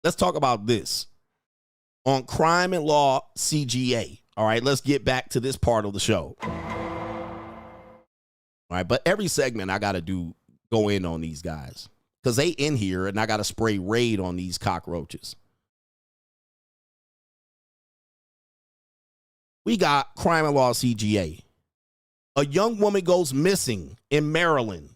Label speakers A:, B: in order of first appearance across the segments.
A: let's talk about this on Crime and Law CGA. All right, let's get back to this part of the show. All right, but every segment I got to go in on these guys because they in here and I got to spray Raid on these cockroaches. We got Crime and Law CGA. A young woman goes missing in Maryland.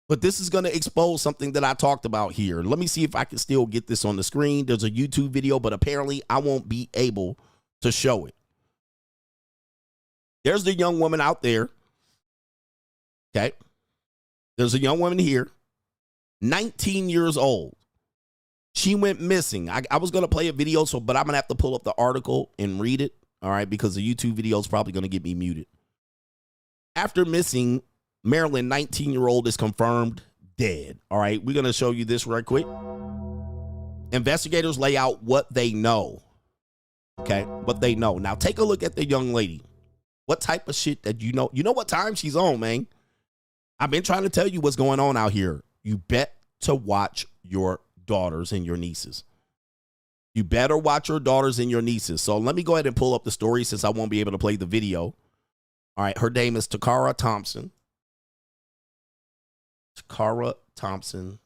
A: But this is going to expose something that I talked about here. Let me see if I can still get this on the screen. There's a YouTube video, but apparently I won't be able to show it. There's the young woman out there. Okay. There's a young woman here, 19 years old. She went missing. I was going to play a video, but I'm going to have to pull up the article and read it. All right, because the YouTube video is probably going to get me muted. After missing, Maryland 19-year-old is confirmed dead. All right, we're going to show you this right quick. Investigators lay out what they know. Okay, what they know. Now, take a look at the young lady. What type of shit that you know? You know what time she's on, man. I've been trying to tell you what's going on out here. You bet to watch your daughters and your nieces. You better watch your daughters and your nieces. So let me go ahead and pull up the story since I won't be able to play the video. All right, her name is Takara Thompson. Takara Thompson.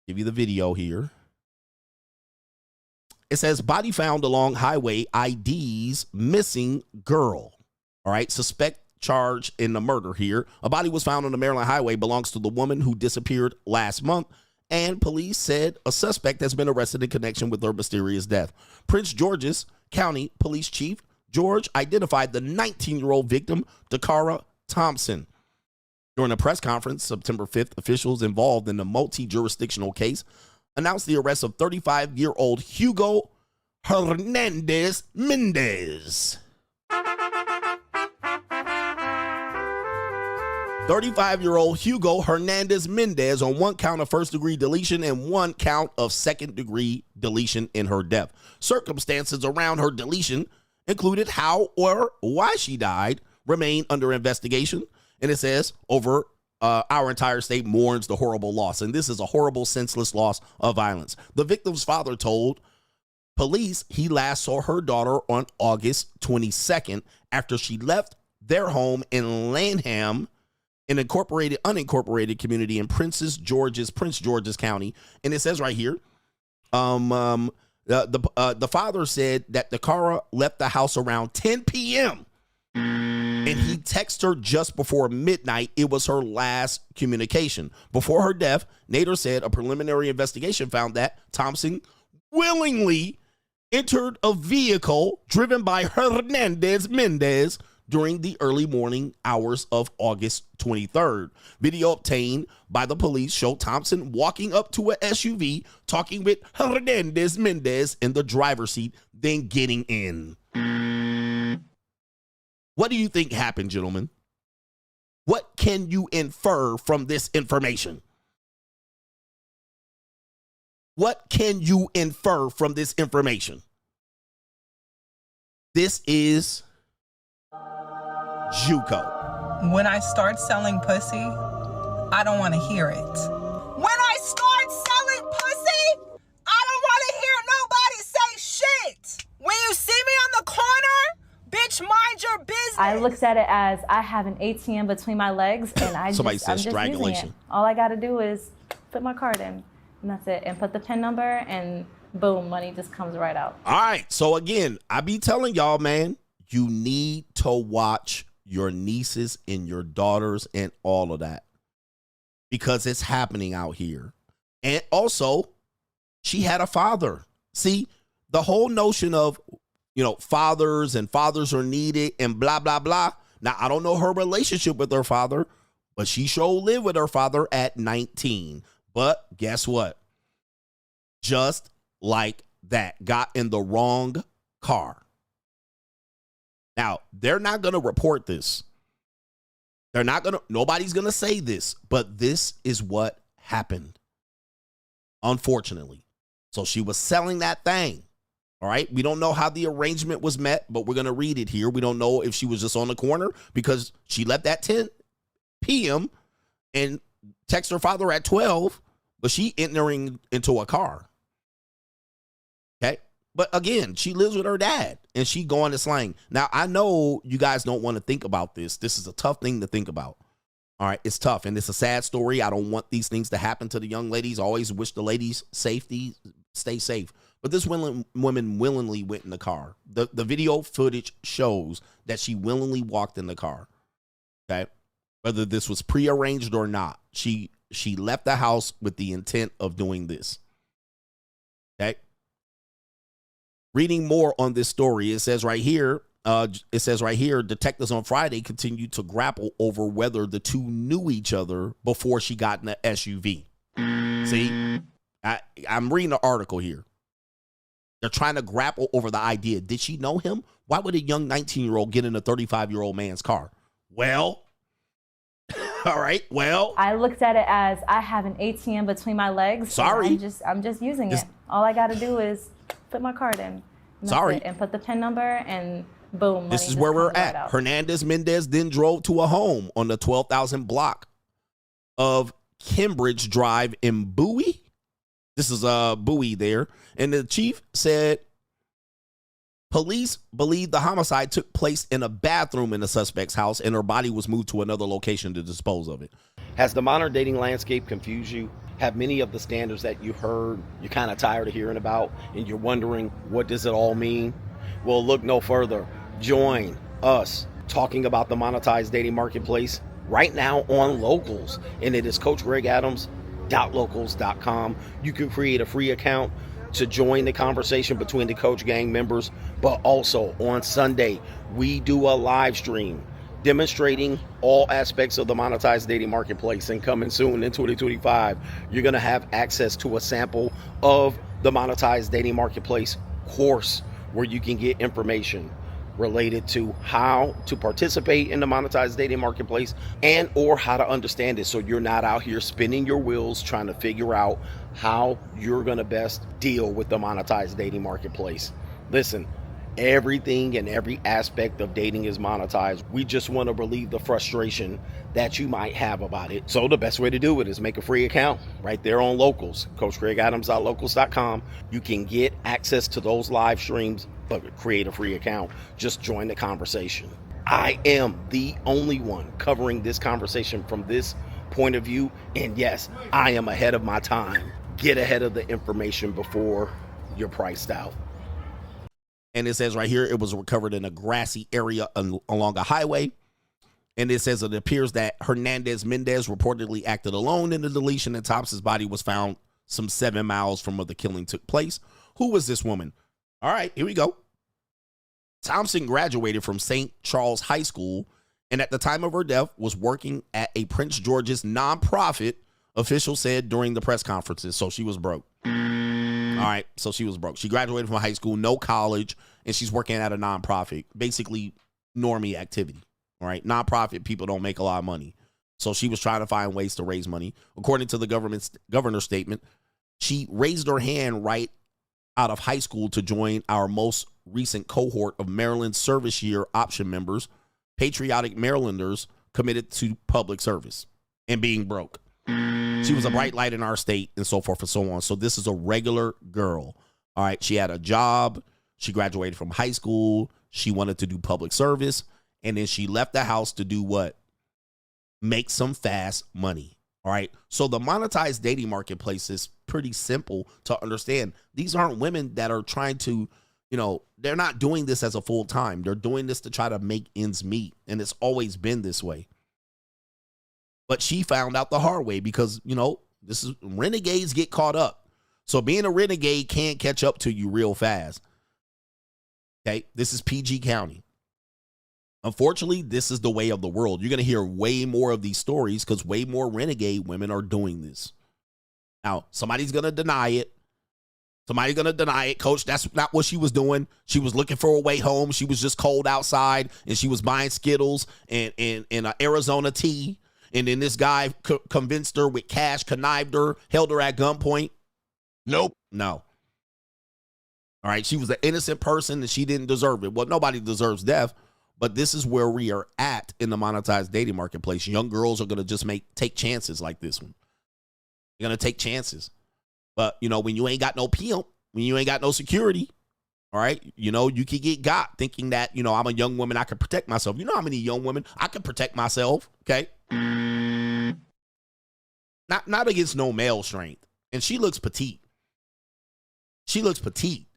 A: Give you the video here. It says, body found along highway, IDs missing girl. All right, suspect charged in the murder here. A body was found on the Maryland highway, belongs to the woman who disappeared last month, and police said a suspect has been arrested in connection with her mysterious death. Prince George's County Police Chief George identified the 19-year-old victim, Takara Thompson. During a press conference September 5th, officials involved in the multi-jurisdictional case announced the arrest of 35-year-old Hugo Hernandez Mendez. 35-year-old Hugo Hernandez Mendez on one count of first-degree deletion and one count of second-degree deletion in her death. Circumstances around her deletion included how or why she died remain under investigation. And it says, over our entire state mourns the horrible loss. And this is a horrible, senseless loss of violence. The victim's father told police he last saw her daughter on August 22nd after she left their home in Lanham, an unincorporated community in Prince George's County. And it says right here, the father said that Takara left the house around 10 p.m. and he texted her just before midnight. It was her last communication. Before her death, Nader said a preliminary investigation found that Thompson willingly entered a vehicle driven by Hernandez Mendez during the early morning hours of August 23rd. Video obtained by the police showed Thompson walking up to a SUV, talking with Hernandez Mendez in the driver's seat, then getting in. What do you think happened, gentlemen? What can you infer from this information? What can you infer from this information? This is JUCO.
B: When I start selling pussy, I don't want to hear it. When I start selling pussy, I don't want to hear nobody say shit. When you see me on the corner, bitch, mind your business.
C: I looked at it as I have an ATM between my legs, and I'm just using it. All I got to do is put my card in, and that's it, and put the PIN number, and boom, money just comes right out.
A: All right, so again, I be telling y'all, man, you need to watch your nieces and your daughters and all of that, because it's happening out here. And also, she had a father. See, the whole notion of, fathers are needed and blah, blah, blah. Now, I don't know her relationship with her father, but she sure lived with her father at 19. But guess what? Just like that, got in the wrong car. Now, they're not going to report this. Nobody's going to say this, but this is what happened, unfortunately. So she was selling that thing. All right. We don't know how the arrangement was met, but we're going to read it here. We don't know if she was just on the corner because she left at 10 p.m. and text her father at 12, but she entering into a car. Okay. But again, she lives with her dad and she going to slang. Now, I know you guys don't want to think about this. This is a tough thing to think about. All right. It's tough and it's a sad story. I don't want these things to happen to the young ladies. I always wish the ladies safety, stay safe. But this woman willingly went in the car. The video footage shows that she willingly walked in the car. Okay. Whether this was prearranged or not, she left the house with the intent of doing this. Okay. Reading more on this story, it says right here, detectives on Friday continued to grapple over whether the two knew each other before she got in the SUV. See, I'm reading the article here. They're trying to grapple over the idea. Did she know him? Why would a young 19-year-old get in a 35-year-old man's car? Well, all right. Well,
C: I looked at it as I have an ATM between my legs.
A: Sorry.
C: I'm just using it. All I got to do is put my card in. And put the PIN number and boom.
A: This is where we're at. Right, Hernandez Mendez then drove to a home on the 12,000 block of Cambridge Drive in Bowie. This is Bowie there. And the chief said police believe the homicide took place in a bathroom in the suspect's house and her body was moved to another location to dispose of it.
D: Has the modern dating landscape confused you? Have many of the standards that you heard you're kind of tired of hearing about and you're wondering, what does it all mean? Well, look no further. Join us talking about the monetized dating marketplace right now on Locals. And it is CoachGregAdams.locals.com. You can create a free account to join the conversation between the Coach Gang members, but also on Sunday, we do a live stream demonstrating all aspects of the monetized dating marketplace. And coming soon in 2025, you're going to have access to a sample of the monetized dating marketplace course where you can get information related to how to participate in the monetized dating marketplace and or how to understand it so you're not out here spinning your wheels trying to figure out how you're going to best deal with the monetized dating marketplace. Listen, everything and every aspect of dating is monetized. We just want to relieve the frustration that you might have about it. So the best way to do it is make a free account right there on Locals, CoachGregAdams.locals.com. You can get access to those live streams, but create a free account. Just join the conversation. I am the only one covering this conversation from this point of view. And yes, I am ahead of my time. Get ahead of the information before you're priced out.
A: And it says right here, it was recovered in a grassy area along a highway. And it says it appears that Hernandez Mendez reportedly acted alone in the deletion, and Thompson's body was found some 7 miles from where the killing took place. Who was this woman? All right, here we go. Thompson graduated from St. Charles High School and at the time of her death was working at a Prince George's nonprofit, officials said during the press conferences. So she was broke. All right, so she was broke. She graduated from high school, no college, and she's working at a nonprofit, basically normie activity. All right, nonprofit people don't make a lot of money. So she was trying to find ways to raise money. According to the governor's statement, she raised her hand right out of high school to join our most recent cohort of Maryland service year option members, patriotic Marylanders committed to public service and being broke. She was a bright light in our state and so forth and so on. So this is a regular girl. All right. She had a job. She graduated from high school. She wanted to do public service. And then she left the house to do what? Make some fast money. All right. So the monetized dating marketplace is pretty simple to understand. These aren't women that are trying to, they're not doing this as a full time. They're doing this to try to make ends meet. And it's always been this way. But she found out the hard way because, this is renegades get caught up. So being a renegade can't catch up to you real fast. Okay. This is PG County. Unfortunately, this is the way of the world. You're going to hear way more of these stories because way more renegade women are doing this. Now, somebody's going to deny it. Somebody's going to deny it. Coach, that's not what she was doing. She was looking for a way home. She was just cold outside, and she was buying Skittles and an Arizona tea. And then this guy convinced her with cash, connived her, held her at gunpoint. Nope. No. All right. She was an innocent person, and she didn't deserve it. Well, nobody deserves death. But this is where we are at in the monetized dating marketplace. Young girls are going to just take chances like this one. You're going to take chances. But, you know, when you ain't got no pimp, when you ain't got no security, all right, you know, you can get got thinking that, you know, I'm a young woman, I can protect myself. You know how many young women, I can protect myself, okay? Not against no male strength. And she looks petite. She looks petite.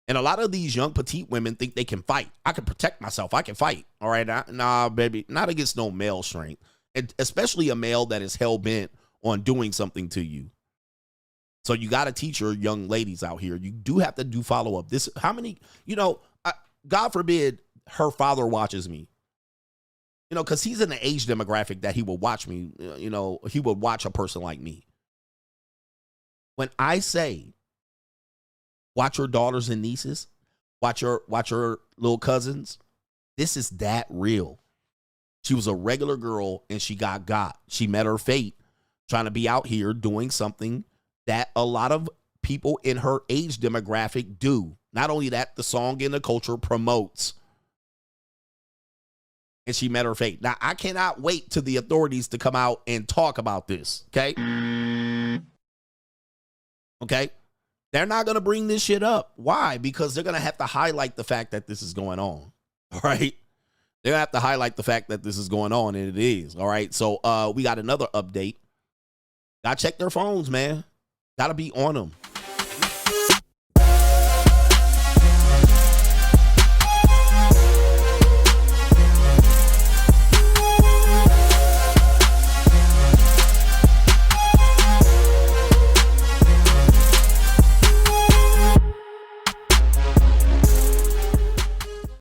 A: And a lot of these young petite women think they can fight. I can protect myself. I can fight. All right. Nah, baby. Not against no male strength. And especially a male that is hell-bent on doing something to you. So you got to teach your young ladies out here. You do have to do follow-up. This, how many, you know, God forbid her father watches me. You know, because he's in the age demographic that he will watch me. You know, he would watch a person like me. When I say, watch your daughters and nieces, watch your little cousins, this is that real. She was a regular girl and she got. She met her fate trying to be out here doing something that a lot of people in her age demographic do. Not only that, the song and the culture promotes. And she met her fate. Now, I cannot wait till the authorities to come out and talk about this, okay? Okay? They're not going to bring this shit up. Why? Because they're going to have to highlight the fact that this is going on, all right? They're going to have to highlight the fact that this is going on, and it is, all right? So we got another update. Got to check their phones, man. Got to be on them.